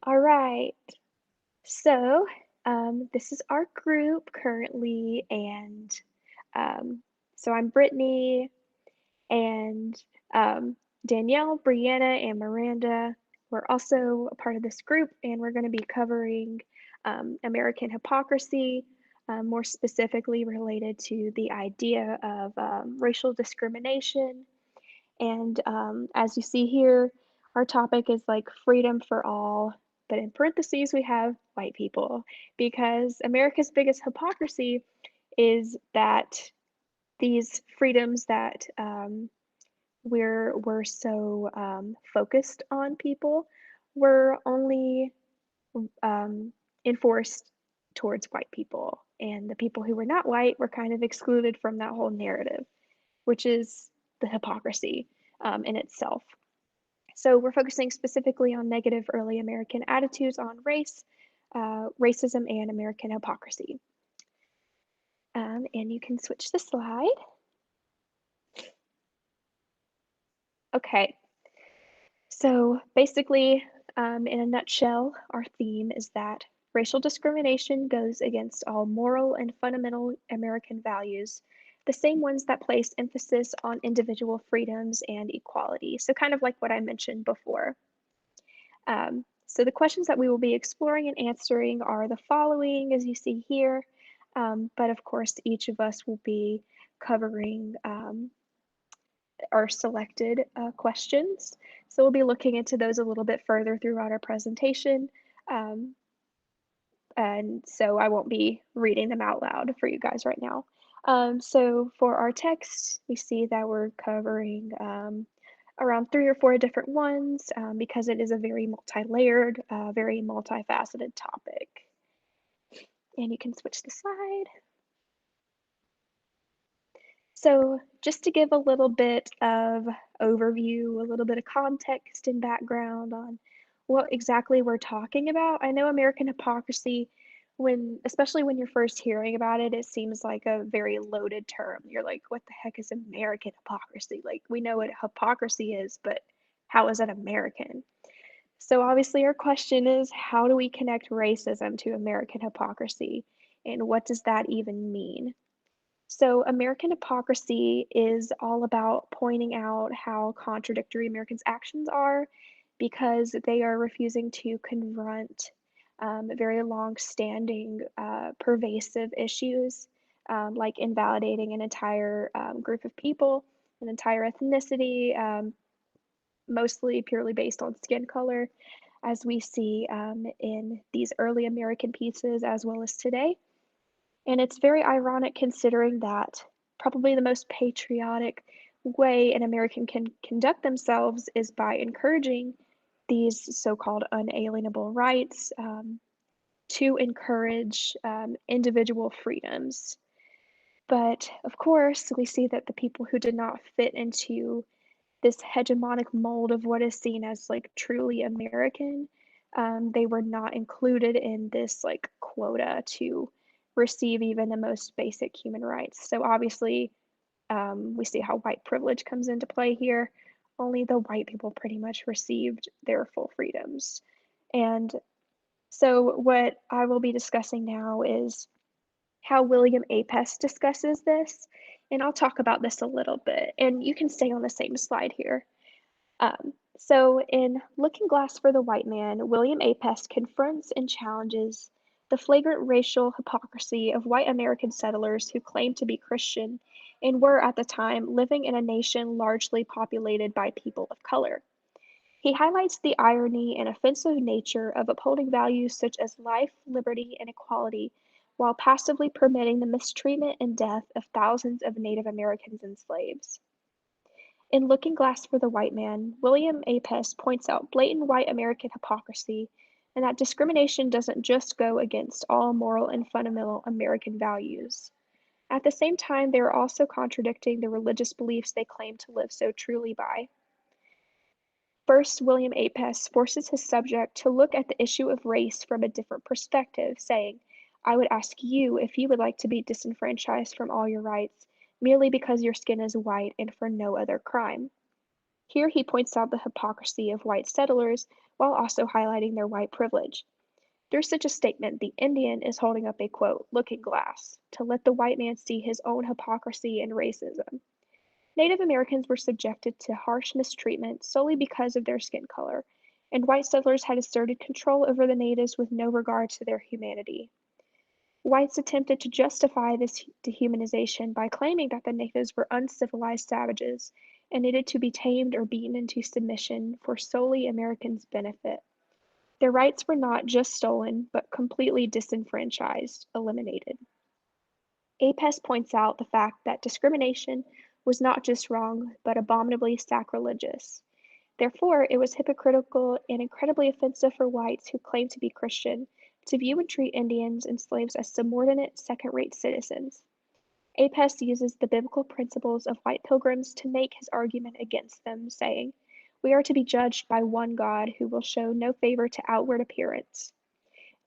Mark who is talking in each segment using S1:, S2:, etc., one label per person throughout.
S1: All right. So, this is our group currently, and um, so I'm Brittany and um, Danielle, Brianna, and Miranda. We're also a part of this group, and we're going to be covering American hypocrisy, more specifically related to the idea of racial discrimination. And as you see here, our topic is like freedom for all, but in parentheses, we have white people because America's biggest hypocrisy is that these freedoms that we're so focused on people were only um, enforced towards white people, and the people who were not white were kind of excluded from that whole narrative, which is the hypocrisy in itself. So we're focusing specifically on negative early American attitudes on race, racism, and American hypocrisy. And you can switch the slide. Okay, so basically, in a nutshell, our theme is that racial discrimination goes against all moral and fundamental American values, the same ones that place emphasis on individual freedoms and equality. So kind of like what I mentioned before. So the questions that we will be exploring and answering are the following, as you see here. But of course, each of us will be covering our selected questions. So we'll be looking into those a little bit further throughout our presentation. Um, and so I won't be reading them out loud for you guys right now. So for our text, we see that we're covering around 3 or 4 different ones because it is a very multi-layered, very multifaceted topic. And you can switch the slide. So just to give a little bit of overview, a little bit of context and background on what exactly we're talking about. I know American hypocrisy, especially when you're first hearing about it, it seems like a very loaded term. You're like, what the heck is American hypocrisy? Like, we know what hypocrisy is, but how is it American? So obviously our question is, how do we connect racism to American hypocrisy? And what does that even mean? So American hypocrisy is all about pointing out how contradictory Americans' actions are because they are refusing to confront very long-standing, pervasive issues like invalidating an entire group of people, an entire ethnicity, mostly purely based on skin color, as we see in these early American pieces as well as today. And it's very ironic considering that probably the most patriotic way an American can conduct themselves is by encouraging these so-called unalienable rights to encourage individual freedoms. But of course, we see that the people who did not fit into this hegemonic mold of what is seen as like truly American, they were not included in this like quota to receive even the most basic human rights. So obviously, we see how white privilege comes into play here. Only the white people pretty much received their full freedoms. And so what I will be discussing now is how William Apess discusses this, and I'll talk about this a little bit, and you can stay on the same slide here. So in Looking Glass for the White Man, William Apess confronts and challenges the flagrant racial hypocrisy of white American settlers who claimed to be Christian and were at the time living in a nation largely populated by people of color. He highlights the irony and offensive nature of upholding values such as life, liberty, and equality while passively permitting the mistreatment and death of thousands of Native Americans and slaves. In Looking Glass for the White Man, William Apess points out blatant white American hypocrisy and that discrimination doesn't just go against all moral and fundamental American values. At the same time, they are also contradicting the religious beliefs they claim to live so truly by. First, William Apess forces his subject to look at the issue of race from a different perspective, saying, I would ask you if you would like to be disenfranchised from all your rights merely because your skin is white and for no other crime. Here he points out the hypocrisy of white settlers while also highlighting their white privilege. Through such a statement, the Indian is holding up a quote, looking glass, to let the white man see his own hypocrisy and racism. Native Americans were subjected to harsh mistreatment solely because of their skin color, and white settlers had asserted control over the natives with no regard to their humanity. Whites attempted to justify this dehumanization by claiming that the natives were uncivilized savages and needed to be tamed or beaten into submission for solely Americans' benefit. Their rights were not just stolen, but completely disenfranchised, eliminated. Apess points out the fact that discrimination was not just wrong, but abominably sacrilegious. Therefore, it was hypocritical and incredibly offensive for whites who claimed to be Christian to view and treat Indians and slaves as subordinate, second rate citizens. Apess uses the biblical principles of white pilgrims to make his argument against them, saying, "We are to be judged by one God who will show no favor to outward appearance."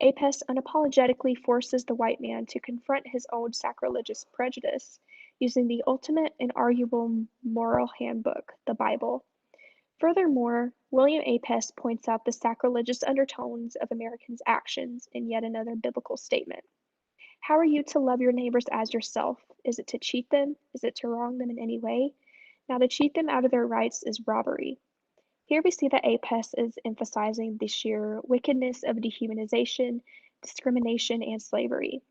S1: Apess unapologetically forces the white man to confront his own sacrilegious prejudice, using the ultimate and arguable moral handbook, the Bible. Furthermore, William Apess points out the sacrilegious undertones of Americans' actions in yet another biblical statement. How are you to love your neighbors as yourself? Is it to cheat them? Is it to wrong them in any way? Now, to cheat them out of their rights is robbery. Here we see that Apess is emphasizing the sheer wickedness of dehumanization, discrimination, and slavery.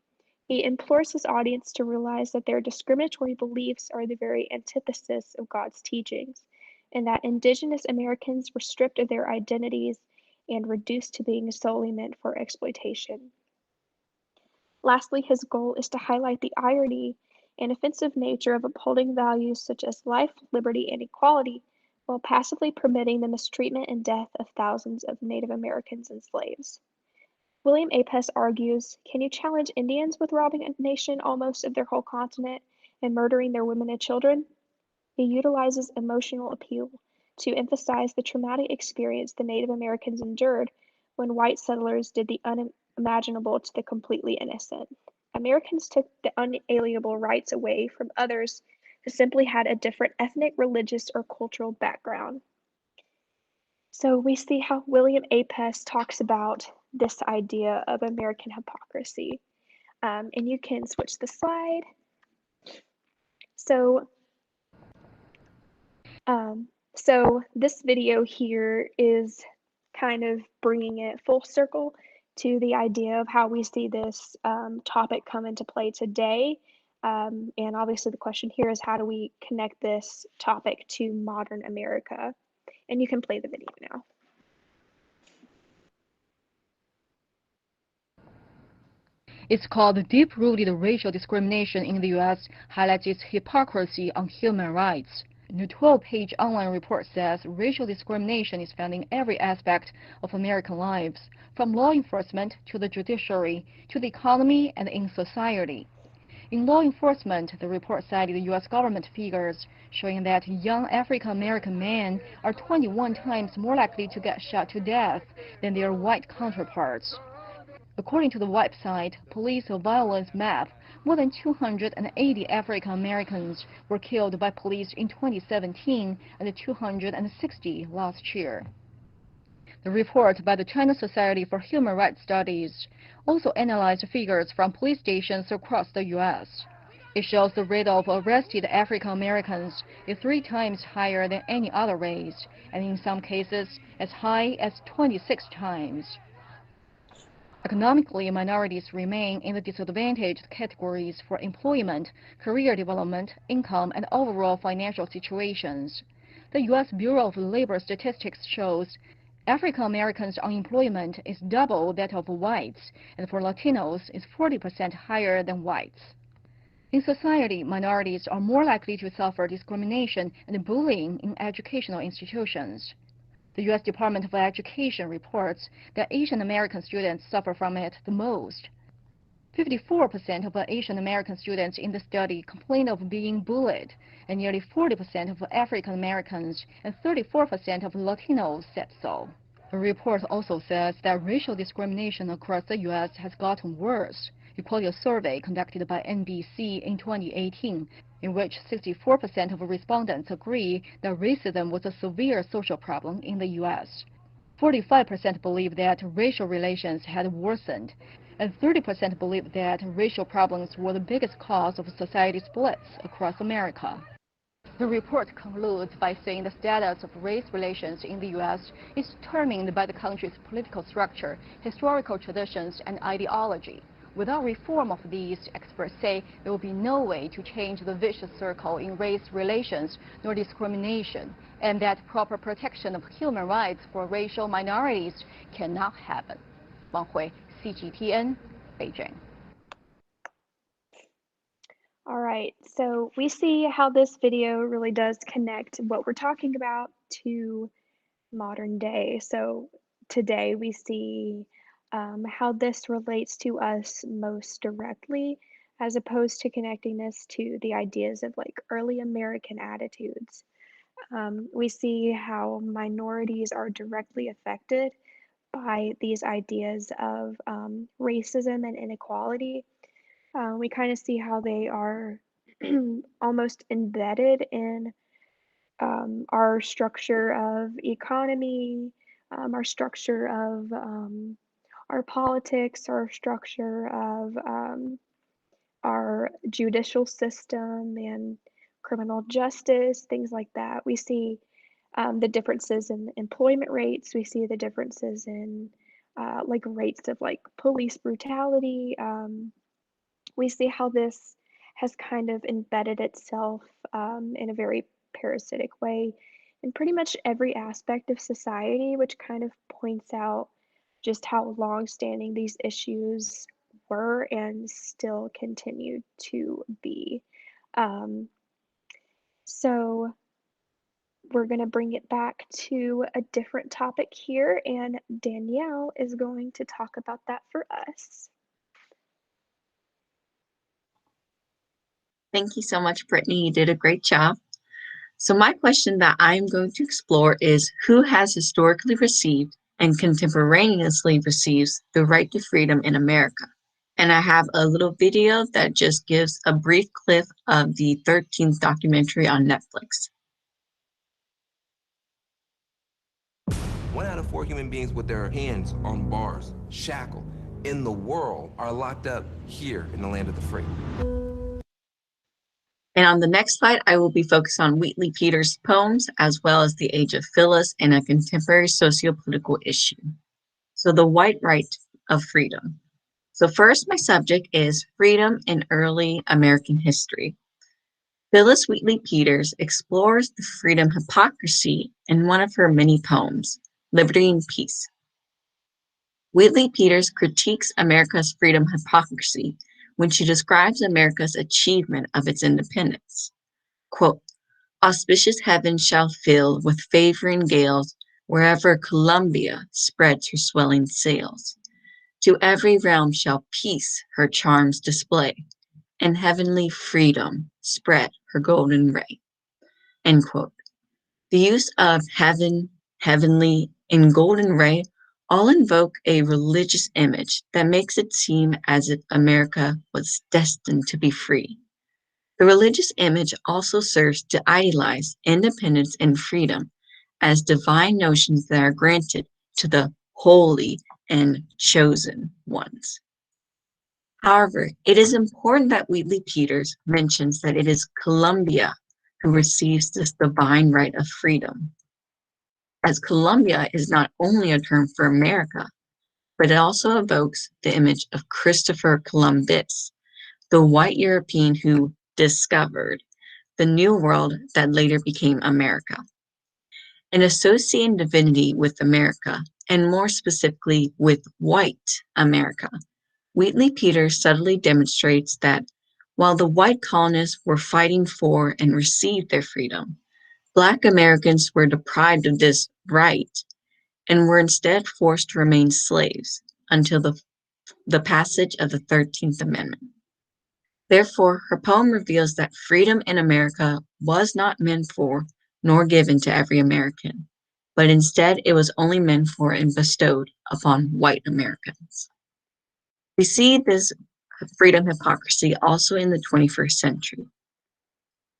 S1: He implores his audience to realize that their discriminatory beliefs are the very antithesis of God's teachings, and that indigenous Americans were stripped of their identities and reduced to being solely meant for exploitation. Lastly, his goal is to highlight the irony and offensive nature of upholding values such as life, liberty, and equality while passively permitting the mistreatment and death of thousands of Native Americans and slaves. William Apess argues, can you challenge Indians with robbing a nation almost of their whole continent and murdering their women and children? He utilizes emotional appeal to emphasize the traumatic experience the Native Americans endured when white settlers did the unimaginable to the completely innocent. Americans took the unalienable rights away from others who simply had a different ethnic, religious, or cultural background. So we see how William Apess talks about this idea of American hypocrisy. And you can switch the slide. So, so this video here is kind of bringing it full circle to the idea of how we see this topic come into play today. And obviously the question here is how do we connect this topic to modern America? And you can play the video now.
S2: It's called Deep-Rooted Racial Discrimination in the U.S. highlights its hypocrisy on human rights. The 12-page online report says racial discrimination is found in every aspect of American lives, from law enforcement to the judiciary to the economy and in society. In law enforcement, the report cited U.S. government figures showing that young African American men are 21 times more likely to get shot to death than their white counterparts. According to the website Police Violence Map, more than 280 African Americans were killed by police in 2017 and 260 last year. The report by the China Society for Human Rights Studies also analyzed figures from police stations across the U.S. It shows the rate of arrested African Americans is 3 times higher than any other race, and in some cases as high as 26 times. Economically, minorities remain in the disadvantaged categories for employment, career development, income, and overall financial situations. The U.S. Bureau of Labor Statistics shows African Americans' unemployment is double that of whites, and for Latinos is 40% higher than whites. In society, minorities are more likely to suffer discrimination and bullying in educational institutions. The U.S. Department of Education reports that Asian American students suffer from it the most. 54% of Asian American students in the study complain of being bullied, and nearly 40% of African Americans and 34% of Latinos said so. The report also says that racial discrimination across the U.S. has gotten worse. According to a survey conducted by NBC in 2018, in which 64% of respondents agree that racism was a severe social problem in the U.S. 45% believe that racial relations had worsened, and 30% believe that racial problems were the biggest cause of society splits across America. The report concludes by saying the status of race relations in the U.S. is determined by the country's political structure, historical traditions, and ideology. Without reform of these, experts say there will be no way to change the vicious circle in race relations nor discrimination, and that proper protection of human rights for racial minorities cannot happen. Wang Hui, CGTN, Beijing.
S1: All right, so we see how this video really does connect what we're talking about to modern day. So today we see how this relates to us most directly, as opposed to connecting this to the ideas of like early American attitudes. We see how minorities are directly affected by these ideas of racism and inequality. We kind of see how they are almost embedded in our structure of economy, our structure of our politics, our structure of our judicial system and criminal justice, things like that. We see the differences in employment rates. We see the differences in like rates of like police brutality. We see how this has kind of embedded itself in a very parasitic way in pretty much every aspect of society, which kind of points out just how long-standing these issues were and still continue to be. Um, so we're going to bring it back to a different topic here, and Danielle is going to talk about that for us.
S3: Thank you so much, Brittany. You did a great job. So my question that I'm going to explore is who has historically received and contemporaneously receives the right to freedom in America? And I have a little video that just gives a brief clip of the 13th documentary on Netflix.
S4: 1 out of 4 human beings with their hands on bars, shackled, in the world are locked up here in the land of the free.
S3: And on the next slide, I will be focused on Wheatley Peters' poems, as well as The Age of Phyllis and a contemporary socio-political issue. So the white right of freedom. So first, my subject is freedom in early American history. Phyllis Wheatley Peters explores the freedom hypocrisy in one of her many poems, Liberty and Peace. Wheatley Peters critiques America's freedom hypocrisy when she describes America's achievement of its independence. Quote, auspicious heaven shall fill with favoring gales wherever Columbia spreads her swelling sails. To every realm shall peace her charms display, and heavenly freedom spread her golden ray. End quote. The use of heaven, heavenly, and golden ray all invoke a religious image that makes it seem as if America was destined to be free. The religious image also serves to idealize independence and freedom as divine notions that are granted to the holy and chosen ones. However, it is important that Wheatley Peters mentions that it is Columbia who receives this divine right of freedom, as Columbia is not only a term for America, but it also evokes the image of Christopher Columbus, the white European who discovered the New World that later became America. In associating divinity with America, and more specifically with white America, Wheatley Peters subtly demonstrates that while the white colonists were fighting for and received their freedom, Black Americans were deprived of this right and were instead forced to remain slaves until the passage of the 13th Amendment. Therefore, her poem reveals that freedom in America was not meant for nor given to every American, but instead it was only meant for and bestowed upon white Americans. We see this freedom hypocrisy also in the 21st century.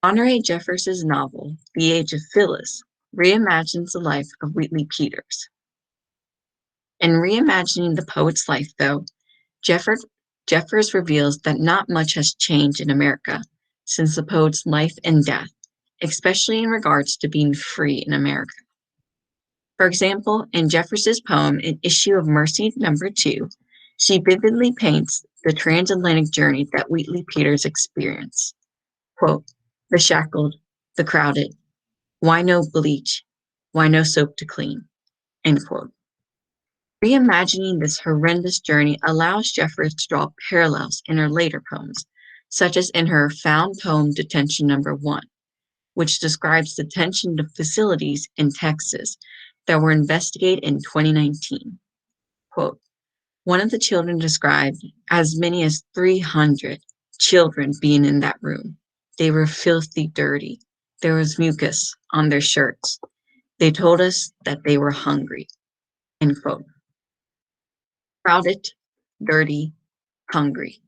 S3: Honore Jeffers' novel, The Age of Phyllis, reimagines the life of Wheatley Peters. In reimagining the poet's life, though, Jeffers, Jeffers reveals that not much has changed in America since the poet's life and death, especially in regards to being free in America. For example, in Jeffers' poem, An Issue of Mercy number 2, she vividly paints the transatlantic journey that Wheatley Peters experienced. Quote, the shackled, the crowded, why no bleach, why no soap to clean, end quote. Reimagining this horrendous journey allows Jeffers to draw parallels in her later poems, such as in her found poem Detention Number 1, which describes detention facilities in Texas that were investigated in 2019. Quote, one of the children described as many as 300 children being in that room. They were filthy dirty. There was mucus on their shirts. They told us that they were hungry. End quote. Crowded, dirty, hungry.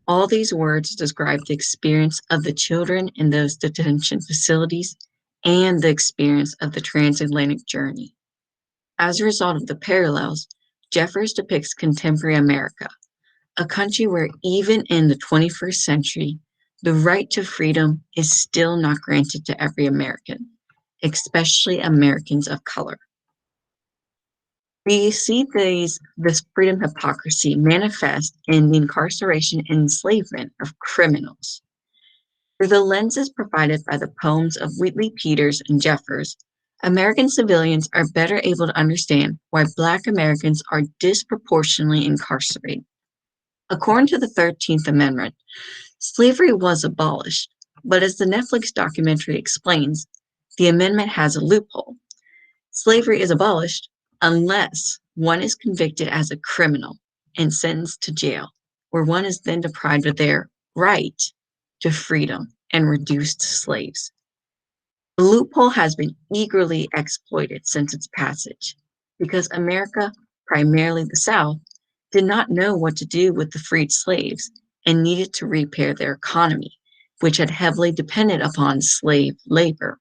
S3: All these words describe the experience of the children in those detention facilities and the experience of the transatlantic journey. As a result of the parallels, Jeffers depicts contemporary America, a country where even in the 21st century, the right to freedom is still not granted to every American, especially Americans of color. We see this freedom hypocrisy manifest in the incarceration and enslavement of criminals. Through the lenses provided by the poems of Wheatley Peters and Jeffers, American civilians are better able to understand why Black Americans are disproportionately incarcerated. According to the 13th Amendment, slavery was abolished, but as the Netflix documentary explains, the amendment has a loophole. Slavery is abolished unless one is convicted as a criminal and sentenced to jail, where one is then deprived of their right to freedom and reduced to slaves. The loophole has been eagerly exploited since its passage because America, primarily the South, did not know what to do with the freed slaves and needed to repair their economy, which had heavily depended upon slave labor.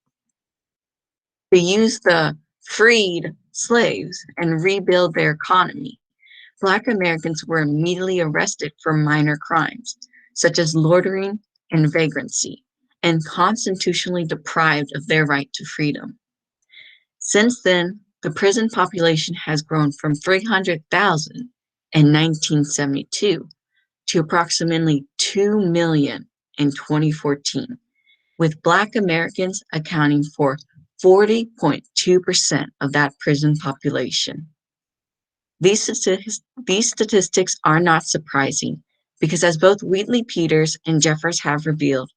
S3: To use the freed slaves and rebuild their economy, Black Americans were immediately arrested for minor crimes, such as loitering and vagrancy, and constitutionally deprived of their right to freedom. Since then, the prison population has grown from 300,000 in 1972 to approximately 2 million in 2014, with Black Americans accounting for 40.2% of that prison population. These statistics are not surprising because, as both Wheatley Peters and Jeffers have revealed,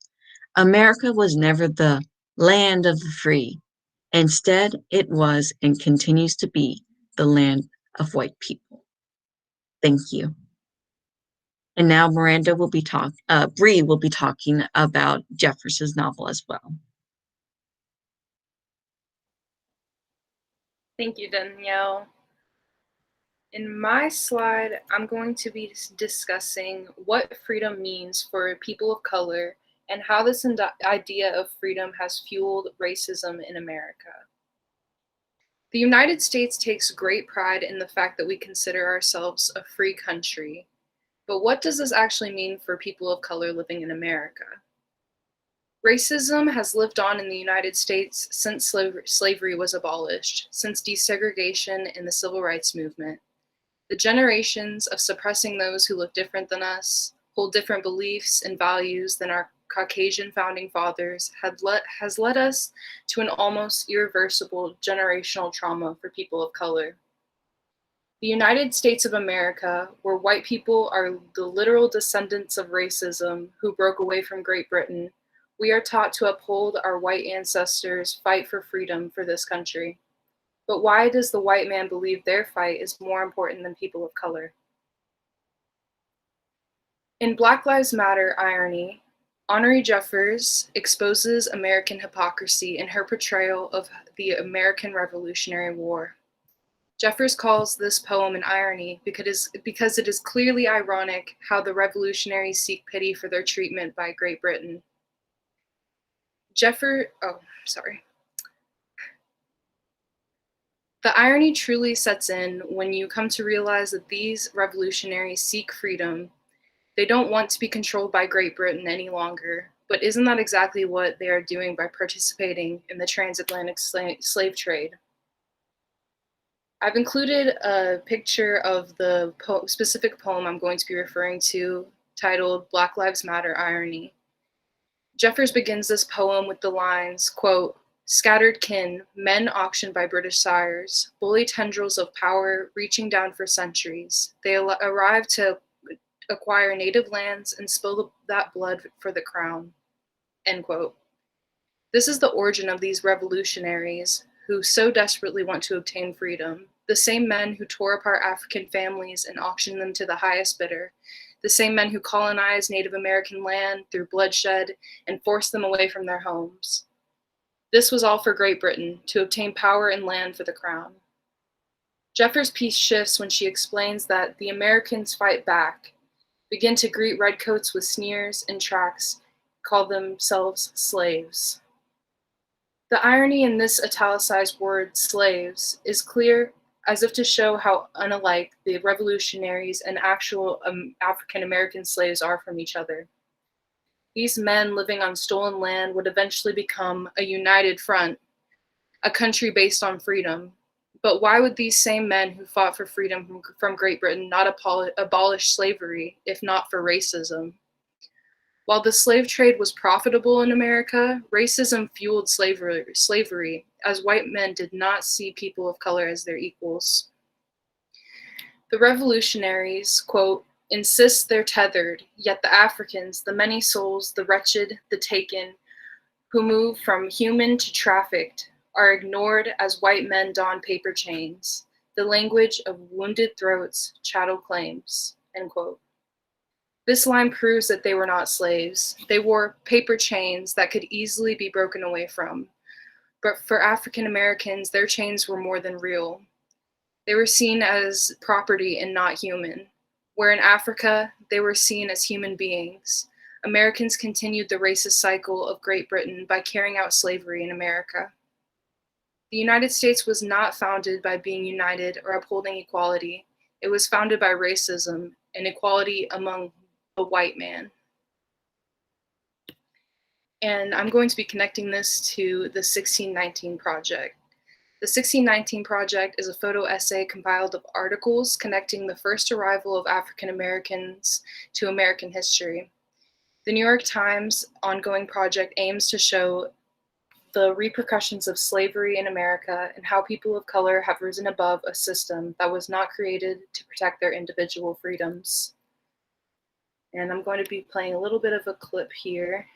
S3: America was never the land of the free. Instead, it was and continues to be the land of white people. Thank you. And now Bree will be talking about Jeffers' novel as well.
S5: Thank you, Danielle. In my slide, I'm going to be discussing what freedom means for people of color and how this idea of freedom has fueled racism in America. The United States takes great pride in the fact that we consider ourselves a free country. But what does this actually mean for people of color living in America? Racism has lived on in the United States since slavery was abolished, since desegregation and the civil rights movement. The generations of suppressing those who look different than us, hold different beliefs and values than our Caucasian founding fathers has led us to an almost irreversible generational trauma for people of color. The United States of America, where white people are the literal descendants of racism who broke away from Great Britain, we are taught to uphold our white ancestors' fight for freedom for this country. But why does the white man believe their fight is more important than people of color? In Black Lives Matter irony, Honore Jeffers exposes American hypocrisy in her portrayal of the American Revolutionary War. Jeffers calls this poem an irony because it is clearly ironic how the revolutionaries seek pity for their treatment by Great Britain. Sorry. The irony truly sets in when you come to realize that these revolutionaries seek freedom. They don't want to be controlled by Great Britain any longer, but isn't that exactly what they are doing by participating in the transatlantic slave trade? I've included a picture of the specific poem I'm going to be referring to, titled Black Lives Matter Irony. Jeffers begins this poem with the lines, quote, "Scattered kin, men auctioned by British sires, bully tendrils of power reaching down for centuries. They arrive to acquire native lands and spill that blood for the crown," end quote. This is the origin of these revolutionaries who so desperately want to obtain freedom, the same men who tore apart African families and auctioned them to the highest bidder, the same men who colonized Native American land through bloodshed and forced them away from their homes. This was all for Great Britain, to obtain power and land for the crown. Jeffers' piece shifts when she explains that the Americans fight back, begin to greet redcoats with sneers and tracts, call themselves slaves. The irony in this italicized word, slaves, is clear, as if to show how unalike the revolutionaries and actual African American slaves are from each other. These men living on stolen land would eventually become a united front, a country based on freedom. But why would these same men who fought for freedom from Great Britain not abolish slavery, if not for racism? While the slave trade was profitable in America, racism fueled slavery, as white men did not see people of color as their equals. The revolutionaries, quote, "insist they're tethered, yet the Africans, the many souls, the wretched, the taken, who move from human to trafficked, are ignored as white men don paper chains, the language of wounded throats, chattel claims," end quote. This line proves that they were not slaves. They wore paper chains that could easily be broken away from. But for African Americans, their chains were more than real. They were seen as property and not human. Where in Africa, they were seen as human beings. Americans continued the racist cycle of Great Britain by carrying out slavery in America. The United States was not founded by being united or upholding equality. It was founded by racism and equality among the white man. And I'm going to be connecting this to the 1619 Project. The 1619 Project is a photo essay compiled of articles connecting the first arrival of African Americans to American history. The New York Times ongoing project aims to show the repercussions of slavery in America and how people of color have risen above a system that was not created to protect their individual freedoms. And I'm going to be playing a little bit of a clip here.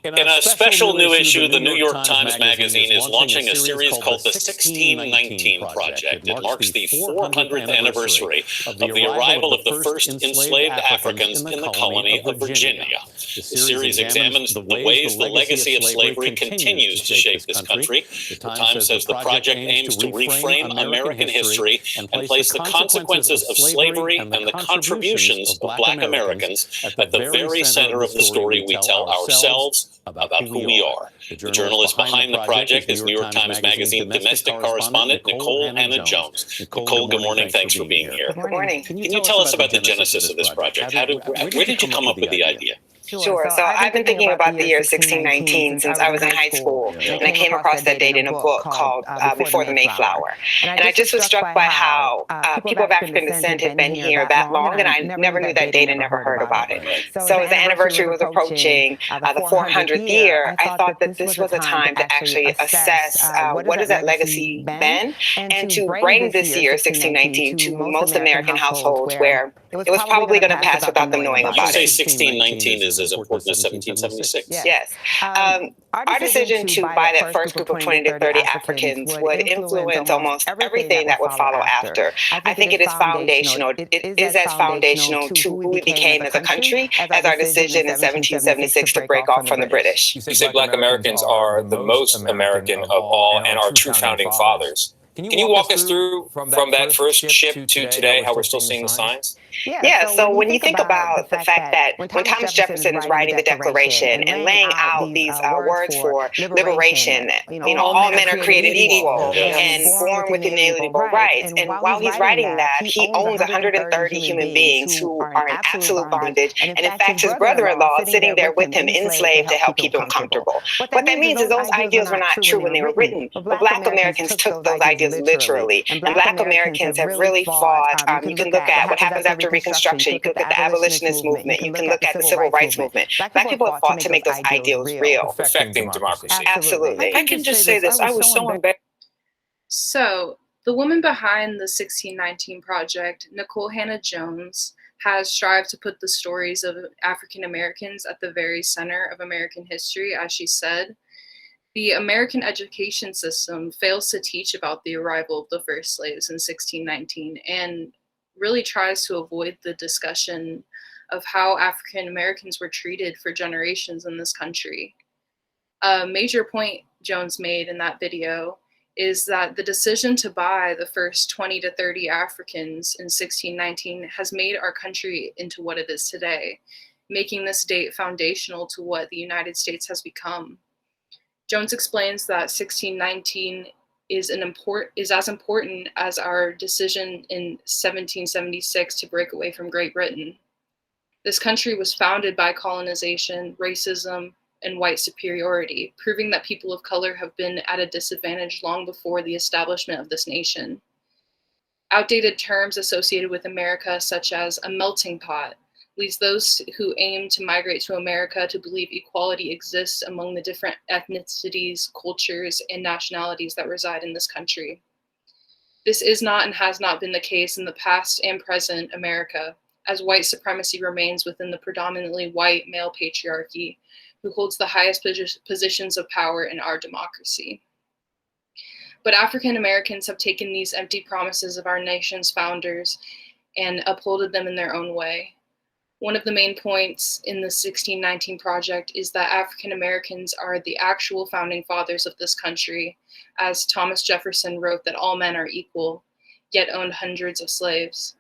S6: In a special new issue, the New York Times Magazine is launching a series called the 1619 Project. It marks the 400th anniversary of the arrival of the first enslaved Africans in the colony of Virginia. The series examines the ways the legacy of slavery continues to shape this country. The Times says the project aims to reframe American history and place the consequences of slavery and the contributions of Black Americans at the very center of the story we tell ourselves about who we are. The journalist behind the project is New York Times Magazine domestic correspondent Nicole Hannah-Jones. Nicole, good morning. Thanks for being here.
S7: Good morning.
S6: Can you tell us about the genesis of this project? Where did you come up with the idea?
S7: Sure. So I've been thinking about the year 1619 since I was in high school, and I came across that date in a book called Before the Mayflower. And I just was struck by how people of African descent had been here that long, and I never knew that date and never heard about it. So as the anniversary was approaching the 400th year, I thought that this was a time to actually assess what has that legacy been, and to bring this year, 1619, to most American households where it was probably going to pass without them knowing about
S6: You
S7: it.
S6: say 1619 is as important as 1776.
S7: Yes. Our decision to buy that first group of 20 to 30 Africans would influence almost everything that would follow after. I think it is foundational. It is as foundational to who we became as a country as our decision in 1776 to break off from the British.
S8: You say Black Americans are the most American of all and are true founding fathers.
S6: Can you walk us through from that first ship to today how we're still seeing the signs?
S7: Yeah, so when you think about the fact that when Thomas Jefferson is writing the Declaration and laying out these words for liberation, all men are created equal and born with inalienable rights. And while he's writing that, he owns 130 human beings who are in absolute bondage. And in fact, his brother-in-law is sitting there with him, enslaved to help keep him comfortable. What that means is those ideals were not true when they were written, but Black Americans took those ideas literally. And Black Americans have really fought. You can look at what happens after Reconstruction. You can look at the abolitionist movement. You can look at the civil rights movement. Black people have fought to make those ideals real.
S6: Perfecting democracy.
S7: Absolutely.
S5: I can just say this. I was so embarrassed. So, the woman behind the 1619 Project, Nicole Hannah Jones, has strived to put the stories of African Americans at the very center of American history, as she said. The American education system fails to teach about the arrival of the first slaves in 1619 and really tries to avoid the discussion of how African Americans were treated for generations in this country. A major point Jones made in that video is that the decision to buy the first 20 to 30 Africans in 1619 has made our country into what it is today, making this date foundational to what the United States has become. Jones explains that 1619 is as important as our decision in 1776 to break away from Great Britain. This country was founded by colonization, racism, and white superiority, proving that people of color have been at a disadvantage long before the establishment of this nation. Outdated terms associated with America, such as a melting pot, leads those who aim to migrate to America to believe equality exists among the different ethnicities, cultures, and nationalities that reside in this country. This is not and has not been the case in the past and present America, as white supremacy remains within the predominantly white male patriarchy, who holds the highest positions of power in our democracy. But African Americans have taken these empty promises of our nation's founders and upholded them in their own way. One of the main points in the 1619 Project is that African Americans are the actual founding fathers of this country, as Thomas Jefferson wrote that all men are equal, yet owned hundreds of slaves.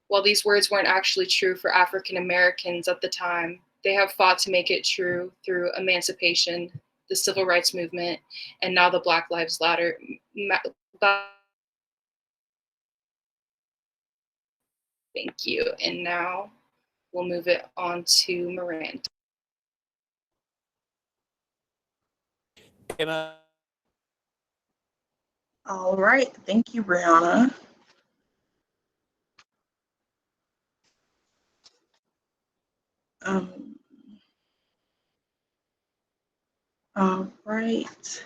S5: While these words weren't actually true for African Americans at the time, they have fought to make it true through emancipation, the civil rights movement, and now the Black Lives Matter. Thank you. And now we'll move it on to Miranda.
S8: All right. Thank you, Brianna. All right.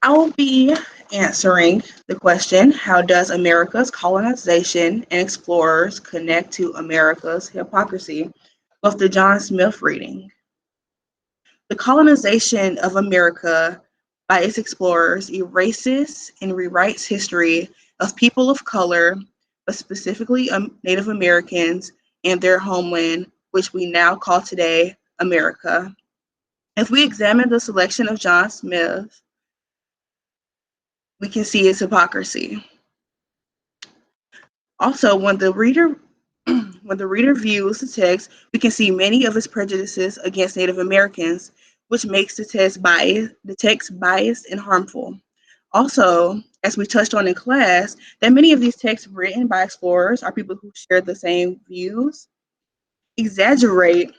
S8: I will be answering the question, how does America's colonization and explorers connect to America's hypocrisy, with the John Smith reading. The colonization of America by its explorers erases and rewrites history of people of color, but specifically Native Americans and their homeland, which we now call today America. If we examine the selection of John Smith, we can see its hypocrisy. Also, when the reader views the text, we can see many of his prejudices against Native Americans, which makes the text biased and harmful. Also, as we touched on in class, that many of these texts written by explorers are people who share the same views, exaggerate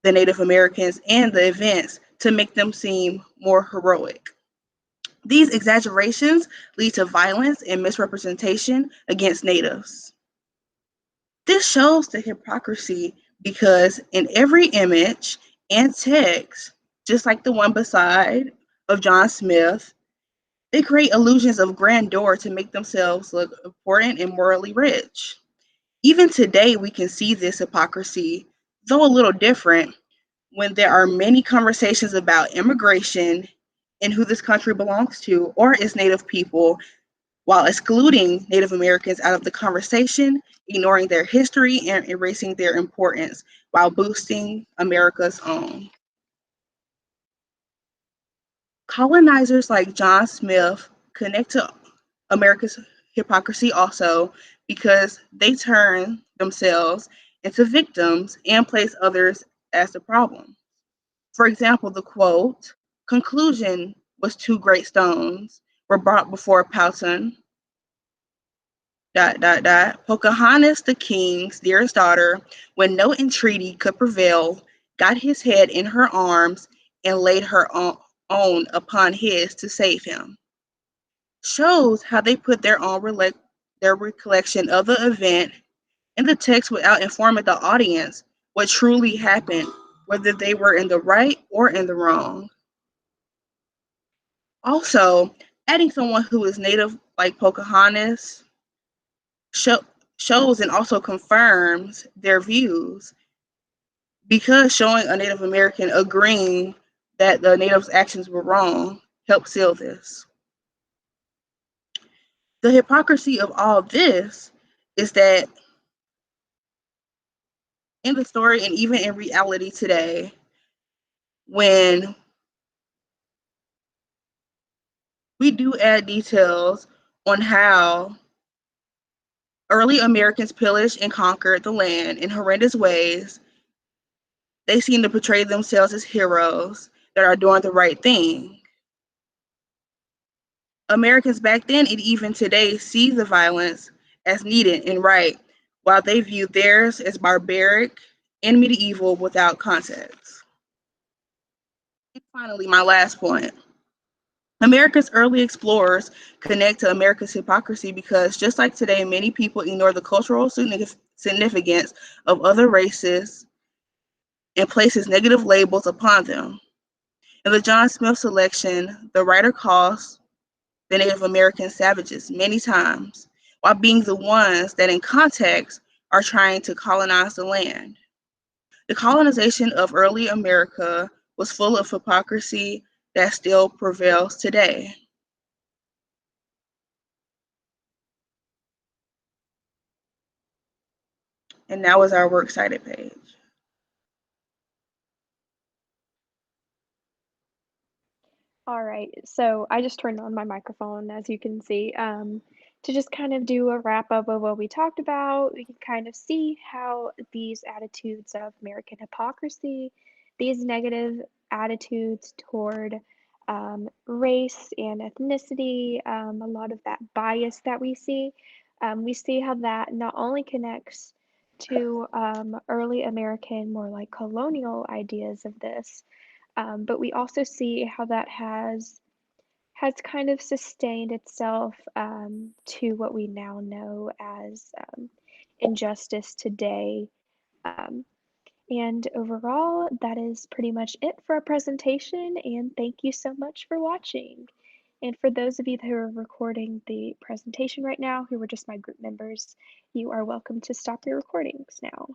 S8: the Native Americans and the events to make them seem more heroic. These exaggerations lead to violence and misrepresentation against Natives. This shows the hypocrisy because in every image and text, just like the one beside of John Smith, they create illusions of grandeur to make themselves look important and morally rich. Even today, we can see this hypocrisy, though a little different, when there are many conversations about immigration and who this country belongs to or its Native people, while excluding Native Americans out of the conversation, ignoring their history and erasing their importance, while boosting America's own. Colonizers like John Smith connect to America's hypocrisy also because they turn themselves into victims and place others as the problem. For example, the quote, conclusion was two great stones were brought before Powhatan, ... Pocahontas, the king's dearest daughter, when no entreaty could prevail, got his head in her arms and laid her own upon his to save him. Shows how they put their their recollection of the event in the text without informing the audience what truly happened, whether they were in the right or in the wrong. Also, adding someone who is native like Pocahontas shows and also confirms their views because showing a Native American agreeing that the Natives' actions were wrong helped seal this. The hypocrisy of all this is that in the story and even in reality today, when we do add details on how early Americans pillaged and conquered the land in horrendous ways, they seem to portray themselves as heroes that are doing the right thing. Americans back then and even today see the violence as needed and right, while they view theirs as barbaric and medieval without context. And finally, my last point. America's early explorers connect to America's hypocrisy because just like today, many people ignore the cultural significance of other races and places negative labels upon them. In the John Smith selection, the writer calls the Native American savages many times, while being the ones that in context are trying to colonize the land. The colonization of early America was full of hypocrisy that still prevails today. And that was our works cited page.
S1: All right, so I just turned on my microphone, as you can see, to just kind of do a wrap up of what we talked about. We can kind of see how these attitudes of American hypocrisy, these negative attitudes toward race and ethnicity, a lot of that bias that we see how that not only connects to early American, more like colonial ideas of this, but we also see how that has kind of sustained itself to what we now know as injustice today. Um, and overall, that is pretty much it for our presentation. And thank you so much for watching. And for those of you who are recording the presentation right now, who were just my group members, you are welcome to stop your recordings now.